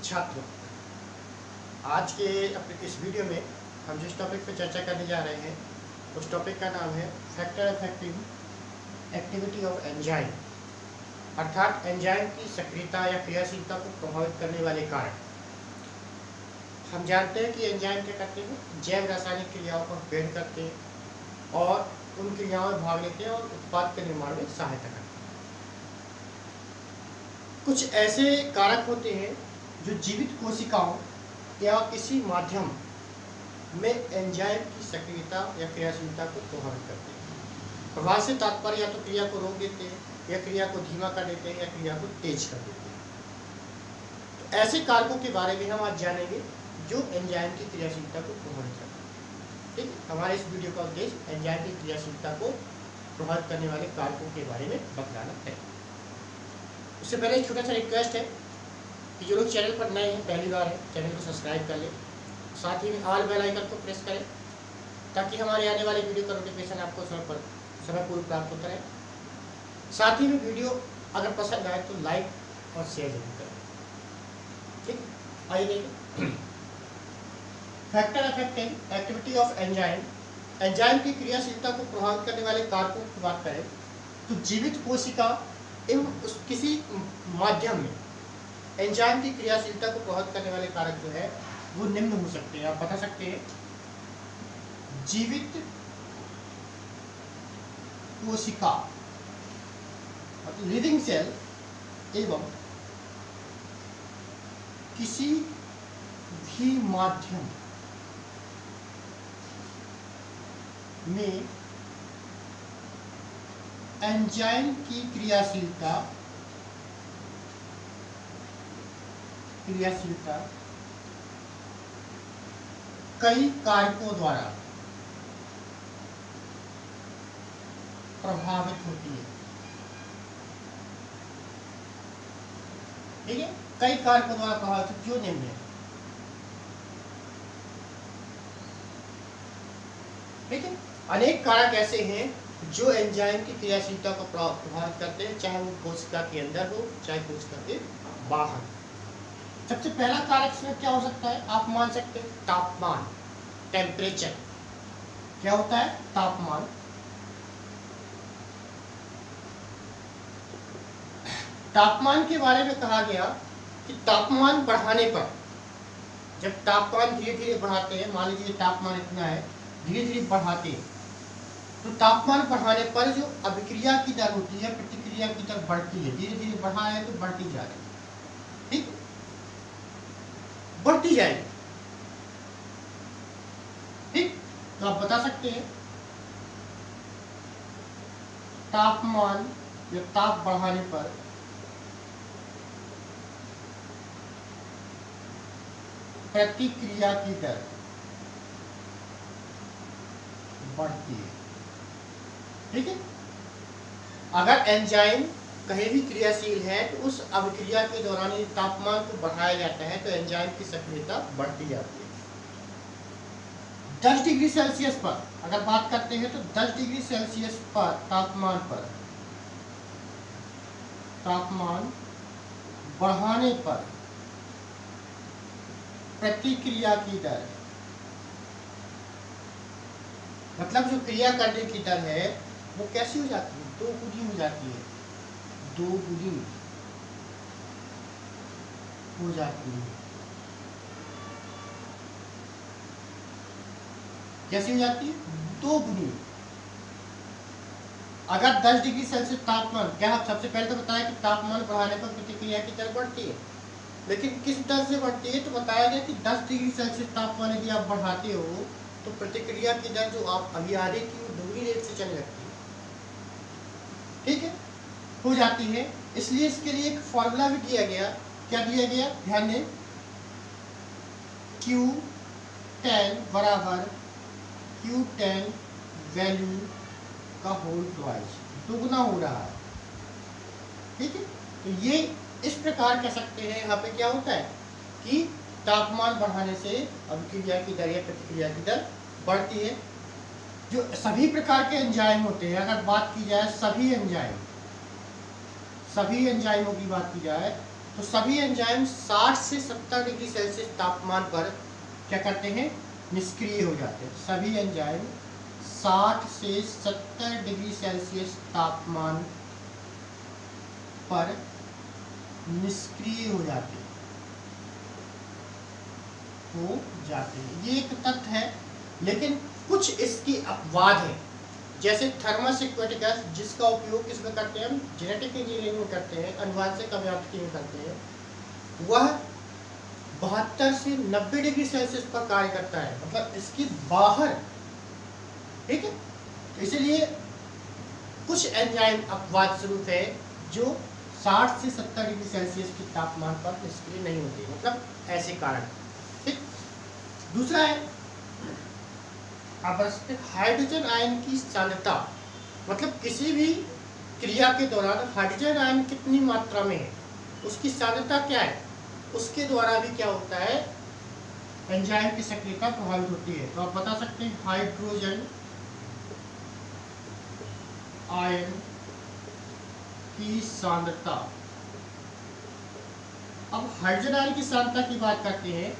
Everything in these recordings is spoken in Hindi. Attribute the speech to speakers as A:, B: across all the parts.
A: छात्रों, आज के अपने इस वीडियो में हम जिस टॉपिक पर चर्चा करने जा रहे हैं उस टॉपिक का नाम है factor affecting activity of enzyme, अर्थात एंजाइम की सक्रियता या क्रियाशीलता को प्रभावित करने वाले कारक। हम जानते हैं कि एंजाइम क्या करते हैं, जैव रासायनिक क्रियाओं को अध्ययन करते हैं और उन क्रियाओं में भाग लेते हैं और उत्पाद के निर्माण में सहायता करते हैं। कुछ ऐसे कारक होते हैं जो जीवित कोशिकाओं या किसी माध्यम में एंजाइम की सक्रियता या क्रियाशीलता को प्रभावित करते हैं। प्रभाव से तात्पर्य या तो क्रिया को रोक देते हैं या क्रिया को धीमा कर देते हैं या क्रिया को तेज कर देते हैं। तो ऐसे कारकों के बारे में हम आज जानेंगे जो एंजाइम की क्रियाशीलता को प्रभावित करते हैं। ठीक, हमारे इस वीडियो का उद्देश्य एंजाइम की क्रियाशीलता को प्रभावित करने वाले कारकों के बारे में बतलाना है। उससे पहले एक छोटा सा रिक्वेस्ट है कि जो लोग चैनल पर नए हैं, पहली बार है, चैनल को सब्सक्राइब कर लें, साथ ही में ऑल बेल आइकन को प्रेस करें ताकि हमारे आने वाले वीडियो का नोटिफिकेशन आपको समय पूर्व प्राप्त होता रहे। साथ ही में वीडियो अगर पसंद आए तो लाइक और शेयर जरूर करें। ठीक, आइए देखें factor affecting activity of enzyme. Enzyme की क्रियाशीलता को प्रभावित करने वाले कारकों की बात करें तो जीवित कोशिका एवं किसी माध्यम में एंजाइम की क्रियाशीलता को प्रभावित करने वाले कारक जो है वो निम्न हो सकते हैं। आप बता सकते हैं जीवित कोशिका लिविंग सेल एवं किसी भी माध्यम में एंजाइम की क्रियाशीलता कई कारकों द्वारा प्रभावित होती है। ठीक है, कई कारकों द्वारा प्रभावित होती है जो निम्न है। ठीक है, अनेक कारक ऐसे हैं जो एंजाइम की क्रियाशीलता को प्रभावित करते हैं, चाहे वो कोशिका के अंदर हो चाहे कोशिका के बाहर। सबसे पहला कारक इसमें क्या हो सकता है, आप मान सकते हैं तापमान, टेम्परेचर। क्या होता है तापमान? तापमान के बारे में कहा गया कि तापमान बढ़ाने पर, जब तापमान धीरे धीरे बढ़ाते हैं, मान लीजिए तापमान इतना है, धीरे धीरे बढ़ाते हैं, तो तापमान बढ़ाने पर जो अभिक्रिया की दर होती है, प्रतिक्रिया की दर बढ़ती है। धीरे धीरे बढ़ा है तो बढ़ती जा रही है। ठीक, बढ़ती जाएगी। ठीक, तो आप बता सकते हैं तापमान या ताप बढ़ाने पर प्रतिक्रिया की दर बढ़ती है। ठीक है, अगर एंजाइम कहीं भी क्रियाशील है तो उस अभिक्रिया के दौरान यदि तापमान को बढ़ाया जाता है तो एंजाइम की सक्रियता बढ़ती जाती है। 10 डिग्री सेल्सियस पर अगर बात करते हैं तो 10 डिग्री सेल्सियस पर तापमान बढ़ाने पर प्रतिक्रिया की दर, मतलब जो क्रिया करने की दर है वो कैसी हो जाती है, दो गुनी हो जाती है, दो गुनी हो जाती है। कैसी हो जाती है? दो गुनी। अगर 10 डिग्री सेल्सियस तापमान, क्या आप सबसे पहले तो बताया कि तापमान बढ़ाने पर प्रतिक्रिया की दर बढ़ती है, लेकिन किस दर से बढ़ती है तो बताया गया कि 10 डिग्री सेल्सियस तापमान यदि आप बढ़ाते हो तो प्रतिक्रिया की दर जो आप अभी आधे की वो दोगुनी रेट से चलने लगती है। ठीक है, हो जाती है। इसलिए इसके लिए एक फॉर्मूला भी दिया गया। क्या दिया गया, ध्यान दें, Q10 बराबर Q10 वैल्यू का होल ट्वाइस, दुगना हो रहा है। ठीक है, तो ये इस प्रकार कह सकते हैं। यहाँ पे क्या होता है कि तापमान बढ़ाने से अभिक्रिया की दर या प्रतिक्रिया की दर बढ़ती है। जो सभी प्रकार के एंजाइम होते हैं, अगर बात की जाए सभी एंजाइमों की बात की जाए तो सभी एंजाइम 60 से 70 डिग्री सेल्सियस तापमान पर क्या करते हैं, निष्क्रिय हो जाते हैं। सभी एंजाइम 60 से 70 डिग्री सेल्सियस तापमान पर निष्क्रिय हो जाते हैं। ये एक तथ्य है, लेकिन कुछ इसकी अपवाद है। जैसे थर्मस इक्वेटिकस, जिसका उपयोग किसमें करते हैं हम, जेनेटिक इंजीनियरिंग में करते हैं, अनुवांशिक अभियांत्रिकी में करते हैं, वह 72 से 90 डिग्री सेल्सियस पर कार्य करता है, मतलब इसके बाहर। ठीक है, इसलिए कुछ एंजाइम अपवाद स्वरूप है जो 60 से 70 डिग्री सेल्सियस के तापमान पर निष्क्रिय नहीं होते, मतलब ऐसे कारण। ठीक, दूसरा है आवश्यक हाइड्रोजन आयन की सांद्रता, मतलब किसी भी क्रिया के दौरान हाइड्रोजन आयन कितनी मात्रा में है, उसकी सांद्रता क्या है, उसके द्वारा भी क्या होता है, एंजाइम की सक्रियता प्रभावित होती है। तो आप बता सकते हैं हाइड्रोजन आयन की सांद्रता। अब हाइड्रोजन आयन की सांद्रता की बात करते हैं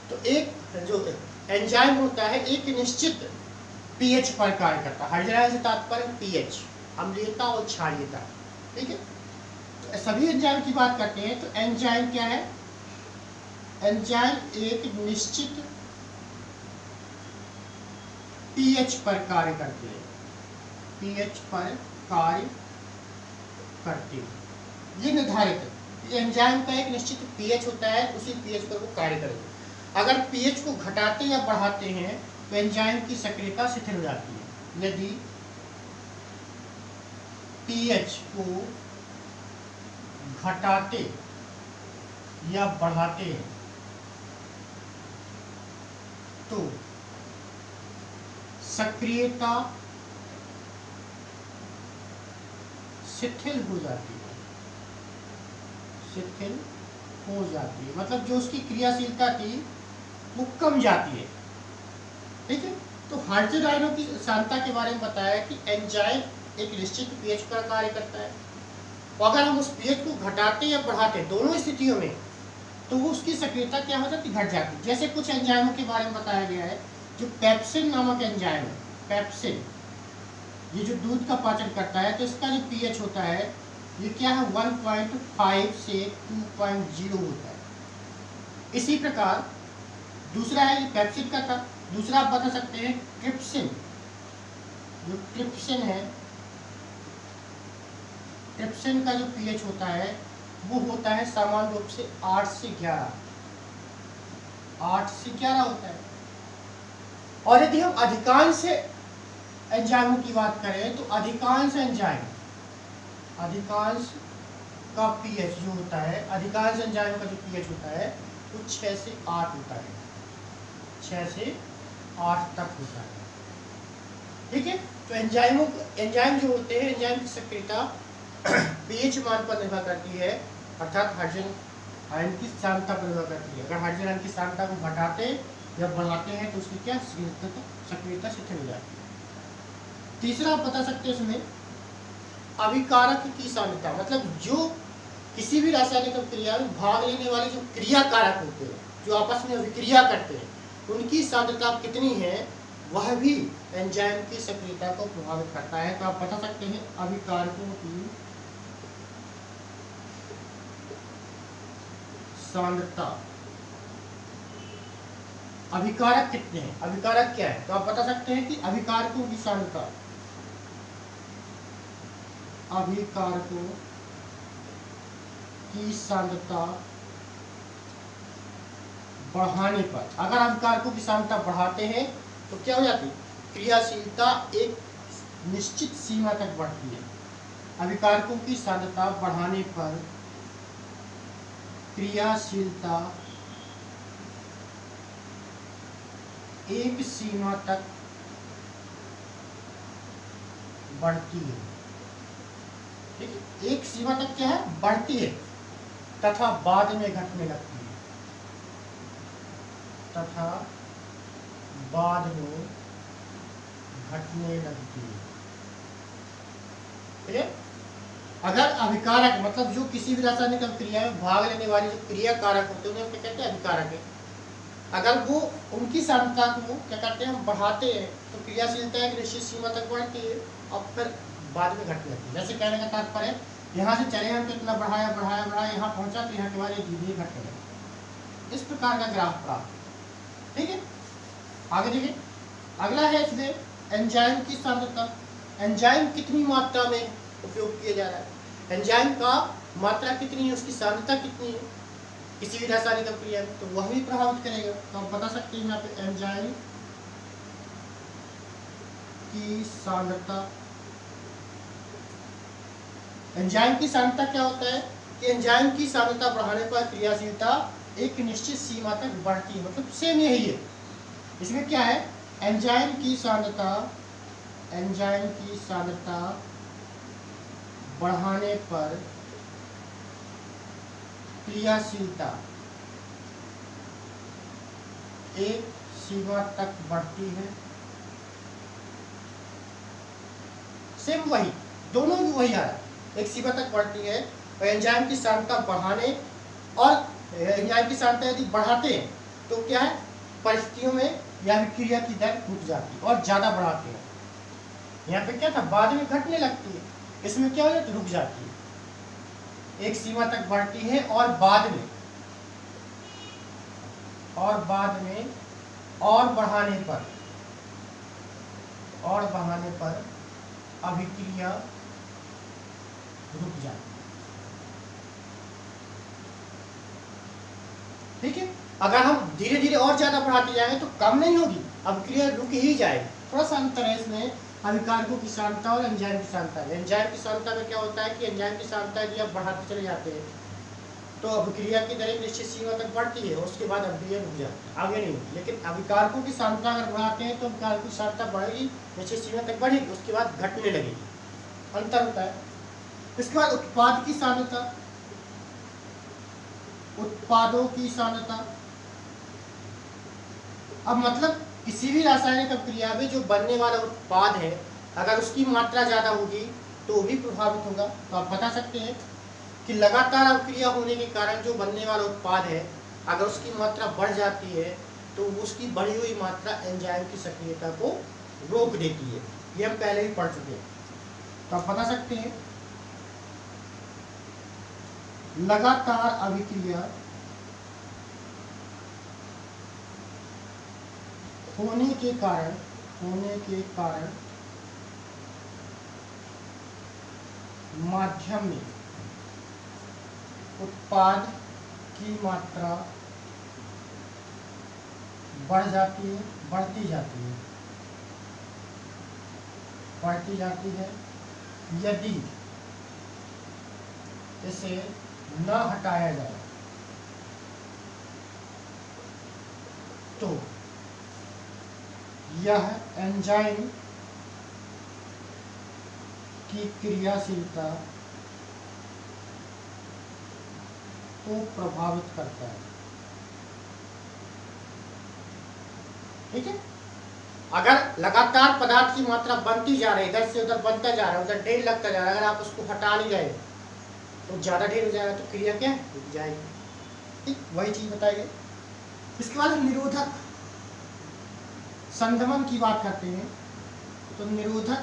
A: तो एक जो एंजाइम होता है एक निश्चित पीएच पर कार्य करता है। हाइड्रोजन आयन से तात्पर्य पीएच, अम्लीयता और क्षारीयता। ठीक है, तो सभी एंजाइम की बात करते हैं तो एंजाइम क्या है, एंजाइम एक निश्चित पीएच पर कार्य करते हैं, पीएच पर कार्य करते हैं। ये निर्धारित है, एंजाइम का एक निश्चित पीएच होता है, उसी पीएच पर वो कार्य करेगा। अगर पीएच को घटाते या बढ़ाते हैं तो एंजाइम की सक्रियता शिथिल हो जाती है। यदि पीएच को घटाते या बढ़ाते हैं तो सक्रियता शिथिल हो जाती है, शिथिल हो जाती है, मतलब जो उसकी क्रियाशीलता थी वो कम जाती है। ठीक है, तो हाइड्रोजन आयनों की सांद्रता के बारे में बताया कि एंजाइम एक निश्चित पीएच पर कार्य करता है, और अगर हम उस पीएच को घटाते या बढ़ाते दोनों स्थितियों में तो वो उसकी सक्रियता क्या हो जाती, घट जाती। जैसे कुछ एंजाइमों के बारे में बताया गया है, जो पेप्सिन नामक एंजाइम है, पेप्सिन ये जो दूध का पाचन करता है, तो इसका जो पीएच होता है ये क्या है, 1.5 से 2.0 होता है। इसी प्रकार दूसरा है, ये पेप्सिन का था। दूसरा आप बता सकते हैं ट्रिप्सिन, जो ट्रिप्सिन है, ट्रिप्सिन का जो पीएच होता है वो होता है सामान्य रूप से 8 से 11 होता है। और यदि हम अधिकांश एंजाइमों की बात करें तो अधिकांश एंजाइम, अधिकांश का पीएच जो होता है, अधिकांश एंजाइम का जो पीएच होता है वो 6 से 8 होता है, 6 से 8 तक होता है। ठीक है, तो एंजाइम जो होते हैं, एंजाइम की सक्रियता पीएच मान पर निर्भर करती है, अर्थात हाइड्रोजन आयन की सांद्रता पर निर्भर करती है। अगर हाइड्रोजन आयन की सांद्रता को घटाते या बढ़ाते हैं तो उसकी क्या सक्रियता शिथिल हो जाती है। तीसरा आप बता सकते हैं इसमें अभिकारक की सांद्रता, मतलब जो किसी भी रासायनिक क्रिया में भाग लेने वाले जो क्रिया कारक होते हैं, जो आपस में अभिक्रिया करते हैं, उनकी सांद्रता कितनी है, वह भी एंजाइम की सक्रियता को प्रभावित करता है। तो आप बता सकते हैं अभिकारकों की सांद्रता, अभिकारक कितने हैं, अभिकारक क्या है, तो आप बता सकते हैं कि अभिकारकों की सांद्रता, अभिकारकों की सांद्रता बढ़ाने पर, अगर अभिकारकों की सांद्रता बढ़ाते हैं तो क्या हो जाती, क्रियाशीलता एक निश्चित सीमा तक बढ़ती है। अभिकारकों की सांद्रता बढ़ाने पर क्रियाशीलता एक सीमा तक बढ़ती है। ठीक है, एक सीमा तक क्या है, बढ़ती है, तथा बाद में घटने लगती है, तथा बाद में घटने लगती है। ठीक है, अगर अभिकारक मतलब जो किसी भी रासायनिक अभिक्रिया में भाग लेने वाली जो क्रिया कारक होते हैं उन्हें क्या कहते हैं, अभिकारक है। अगर वो उनकी सांद्रता को क्या करते हैं, हम बढ़ाते हैं तो क्रियाशीलता एक निश्चित सीमा तक बढ़ती है और फिर बाद में घटने लगती है। जैसे कहने का तात्पर्य यहाँ से चले हम तो इतना बढ़ाया बढ़ाया बढ़ाया, यहाँ पहुँचा तो यहाँ के बाद धीरे धीरे घटने लगा। इस प्रकार का ग्राफ प्राप्त। ठीक है, आगे देखिए अगला है इसमें एंजाइम की सांद्रता। एंजाइम कितनी मात्रा में उपयोग किया जा रहा है, एंजाइम का मात्रा कितनी है, उसकी सांद्रता कितनी है किसी भी रासायनिक अभिक्रिया में, तो वह भी प्रभावित करेगा। तो हम बता सकते हैं यहाँ पे एंजाइम की सांद्रता। एंजाइम की सांद्रता क्या होता है कि एंजाइम की सांद्रता बढ़ाने पर क्रियाशीलता एक निश्चित सीमा तक बढ़ती है, मतलब सेम यही है। इसमें क्या है, एंजाइम की सांद्रता बढ़ाने पर क्रियाशीलता एक सीमा तक बढ़ती है। सेम वही, दोनों भी वही आ रहा है, एक सीमा तक बढ़ती है। और एंजाइम की सांद्रता बढ़ाने और एंजाइम की सांद्रता यदि बढ़ाते हैं तो क्या है, परिस्थितियों में या क्रिया की दर रुक जाती है, और ज्यादा बढ़ाते हैं यहाँ पे क्या था, बाद में घटने लगती है, इसमें क्या हो जाती है, रुक जाती है, एक सीमा तक बढ़ती है और बाद में और बढ़ाने पर अभिक्रिया रुक जाती है। ठीक है, अगर हम धीरे धीरे और ज्यादा बढ़ाते जाएंगे तो कम नहीं होगी, अभिक्रिया रुक ही जाएगी। थोड़ा सा अंतर है इसमें अभिकारकों की सांद्रता और एंजाइम की सांद्रता। एंजाइम की सांद्रता में क्या होता है कि एंजाइम की सांद्रता यदि आप बढ़ाते चले जाते हैं तो अभिक्रिया की दर एक निश्चित सीमा तक बढ़ती है, उसके बाद अभिक्रिया रुक जाती है, आगे नहीं होती। लेकिन अभिकारकों की सांद्रता अगर बढ़ाते हैं तो अभिकारकों की सांद्रता बढ़ेगी, निश्चित सीमा तक बढ़ेगी, उसके बाद घटने लगेगी, अंतर होता है। इसके बाद उत्पाद की सांद्रता, उत्पादों की सांद्रता। अब मतलब किसी भी रासायनिक अभिक्रिया में जो बनने वाला उत्पाद है अगर उसकी मात्रा ज्यादा होगी तो भी प्रभावित होगा। तो आप बता सकते हैं कि लगातार अभिक्रिया होने के कारण जो बनने वाला उत्पाद है अगर उसकी मात्रा बढ़ जाती है तो उसकी बढ़ी हुई मात्रा एंजाइम की सक्रियता को रोक देती है। ये हम पहले ही पढ़ चुके हैं। तो आप बता सकते हैं लगातार अभिक्रिया होने के कारण माध्यम में उत्पाद की मात्रा बढ़ती जाती है यदि इसे न हटाया जाए तो यह एंजाइम की क्रियाशीलता को प्रभावित करता है। ठीक है, अगर लगातार पदार्थ की मात्रा बनती जा रही है, इधर से उधर बनता जा रहा है, उधर ढेर लगता जा रहा है, अगर आप उसको हटा नहीं रहे तो ज्यादा ढेर हो जाएगा तो क्रिया क्या है, रुक जाएगी। ठीक, वही चीज बताई गई। इसके बाद निरोधक संदमन की बात करते हैं। तो निरोधक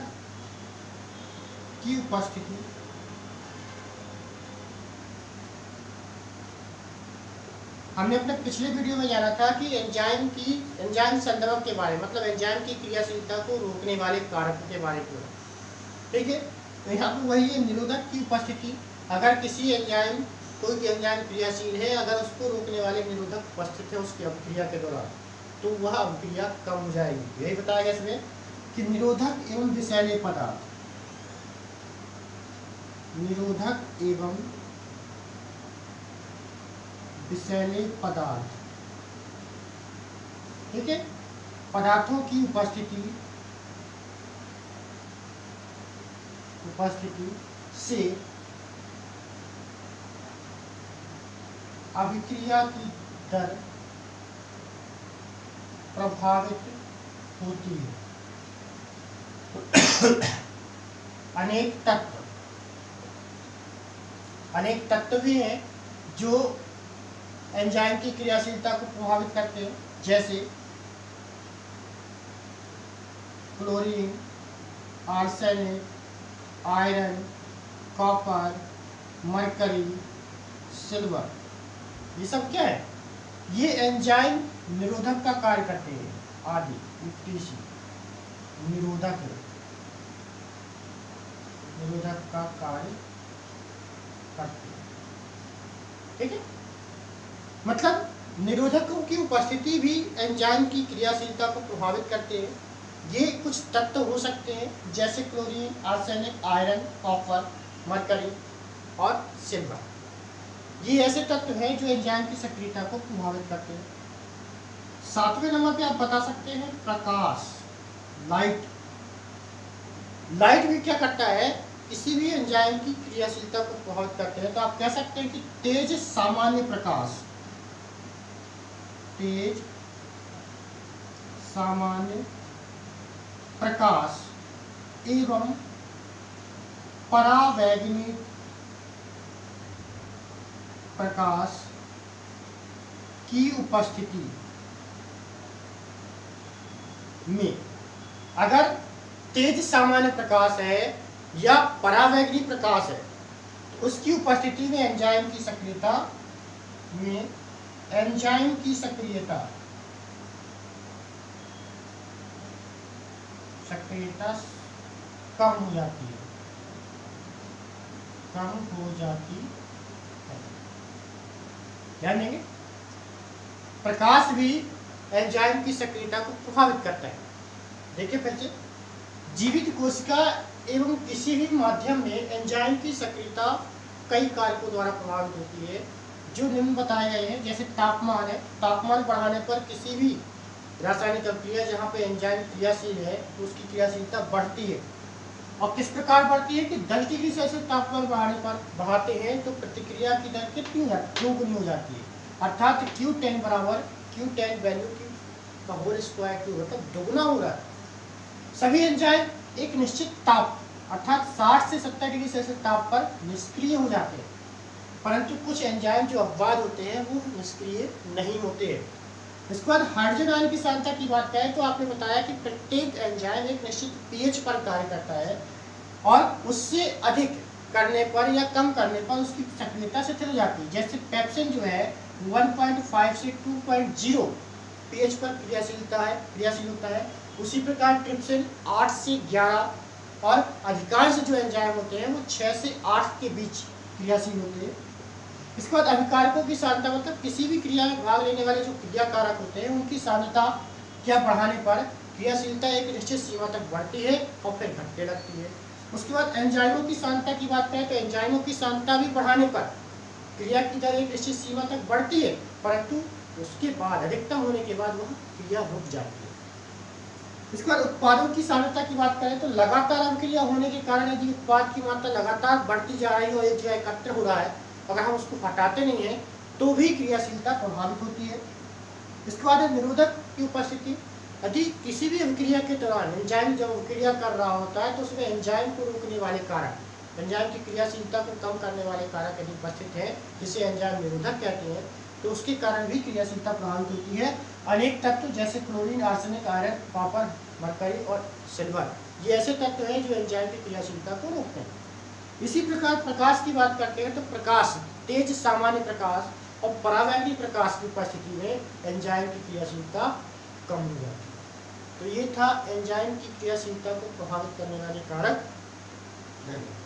A: की उपस्थिति हमने अपने पिछले वीडियो में जाना था कि एंजाइम संदमन के बारे में, मतलब एंजाइम की क्रियाशीलता को रोकने वाले कारकों के बारे में। ठीक है, तो यहाँ पर वही है निरोधक की उपस्थिति। अगर किसी एंजाइम कोई भी एंजाइम क्रियाशील है, अगर उसको रोकने वाले निरोधक उपस्थित है उसकी अभिक्रिया के दौरान तो वह अभिक्रिया कम हो जाएगी। यही बताया गया इसमें कि निरोधक एवं विषैले पदार्थ, निरोधक एवं विषैले पदार्थ, ठीक है, पदार्थों की उपस्थिति से अभिक्रिया की दर प्रभावित होती है। अनेक तत्व अनेक तत्व भी हैं जो एंजाइम की क्रियाशीलता को प्रभावित करते हैं, जैसे chlorine, arsenic, iron, copper, mercury, silver. ये सब क्या है? ये एंजाइम निरोधक का कार्य करते हैं। आदि यूटीसी निरोधक है, निरोधक का कार्य करते हैं। ठीक है, मतलब निरोधकों की उपस्थिति भी एंजाइम की क्रियाशीलता को प्रभावित करते हैं। ये कुछ तत्व हो सकते हैं जैसे chlorine, arsenic, iron, copper, mercury और सिल्वर। ये ऐसे तत्व हैं जो एंजाइम की सक्रियता को प्रभावित करते हैं। 7वें नंबर पे आप बता सकते हैं प्रकाश, लाइट। लाइट भी क्या करता है? किसी भी एंजाइम की क्रियाशीलता को प्रभावित करते हैं। तो आप कह सकते हैं कि तेज सामान्य प्रकाश, तेज सामान्य प्रकाश एवं परावैगनी प्रकाश की उपस्थिति में, अगर तेज सामान्य प्रकाश है या परावैगनी प्रकाश है, तो उसकी उपस्थिति में एंजाइम की सक्रियता में एंजाइम की सक्रियता कम हो जाती है, कम हो जाती है। ध्यान देंगे, प्रकाश भी एंजाइम की सक्रियता को प्रभावित करता है। देखिए फिर से, जीवित कोशिका एवं किसी भी माध्यम में एंजाइम की सक्रियता कई कारकों द्वारा प्रभावित होती है जो निम्न बताए गए हैं। जैसे तापमान है, तापमान बढ़ाने पर किसी भी रासायनिक अभिक्रिया जहाँ पे एंजाइम क्रियाशील है तो उसकी क्रियाशीलता बढ़ती है। और किस प्रकार बढ़ती है कि 10 डिग्री सेल्सियस तापमान बढ़ाते हैं तो प्रतिक्रिया की दर कितनी दोगुनी हो जाती है, अर्थात Q10 बराबर Q10 वैल्यू का होल स्क्वायर क्यू, मतलब दोगुना हो रहा है। सभी एंजाइम एक निश्चित ताप अर्थात 60 से 70 डिग्री सेल्सियस ताप पर निष्क्रिय हो जाते हैं, परंतु कुछ एंजाइम जो अपवाद होते हैं वो निष्क्रिय नहीं होते हैं। इसके बाद हाइड्रोजन आयन की सांद्रता की बात करें तो आपने बताया कि प्रत्येक एंजाइम एक निश्चित पीएच पर कार्य करता है और उससे अधिक करने पर या कम करने पर उसकी सक्रियता शिथिल हो जाती है। जैसे पेप्सिन जो है 1.5 से 2.0 पीएच पर क्रियाशील होता है। उसी प्रकार ट्रिप्सिन 8 से 11 और अधिकांश जो एंजाइम होते हैं वो 6 से 8 के बीच क्रियाशील होते हैं। इसके बाद अभिकारकों की सांद्रता, मतलब किसी भी क्रिया में भाग लेने वाले जो क्रिया कारक होते हैं उनकी सांद्रता क्या बढ़ाने पर क्रियाशीलता एक निश्चित सीमा तक बढ़ती है और फिर घटने लगती है। उसके बाद एंजाइमों की सांद्रता की बात करें तो एंजाइमों की सांद्रता भी बढ़ाने पर क्रिया की दर एक निश्चित सीमा तक बढ़ती है, परंतु उसके बाद अधिकतम होने के बाद वह क्रिया रुक जाती है। इसके बाद उत्पादों की सांद्रता की बात करें तो लगातार अभिक्रिया होने के कारण यदि उत्पाद की मात्रा लगातार बढ़ती जा रही है और एक जगह एकत्र हो रहा है, अगर हम उसको हटाते नहीं हैं तो भी क्रियाशीलता प्रभावित होती है। इसके बाद निरोधक की उपस्थिति, यदि किसी भी अभिक्रिया के दौरान एंजाइम जब अभिक्रिया कर रहा होता है तो उसमें एंजाइम को रोकने वाले कारक, एंजाइम की क्रियाशीलता को कम करने वाले कारक यदि उपस्थित है जिसे एंजाइम निरोधक कहते हैं, तो उसके कारण भी क्रियाशीलता प्रभावित होती है। अनेक तत्व जैसे chlorine, arsenic, iron, copper, mercury और सिल्वर, ये ऐसे तत्व हैं जो एंजाइम की क्रियाशीलता को रोकते हैं। इसी प्रकार प्रकाश की बात करते हैं तो प्रकाश, तेज सामान्य प्रकाश और परावैगनी प्रकाश की उपस्थिति में एंजाइम की क्रियाशीलता कम हो जाती है। तो ये था एंजाइम की क्रियाशीलता को प्रभावित करने वाले कारक। धन्यवाद।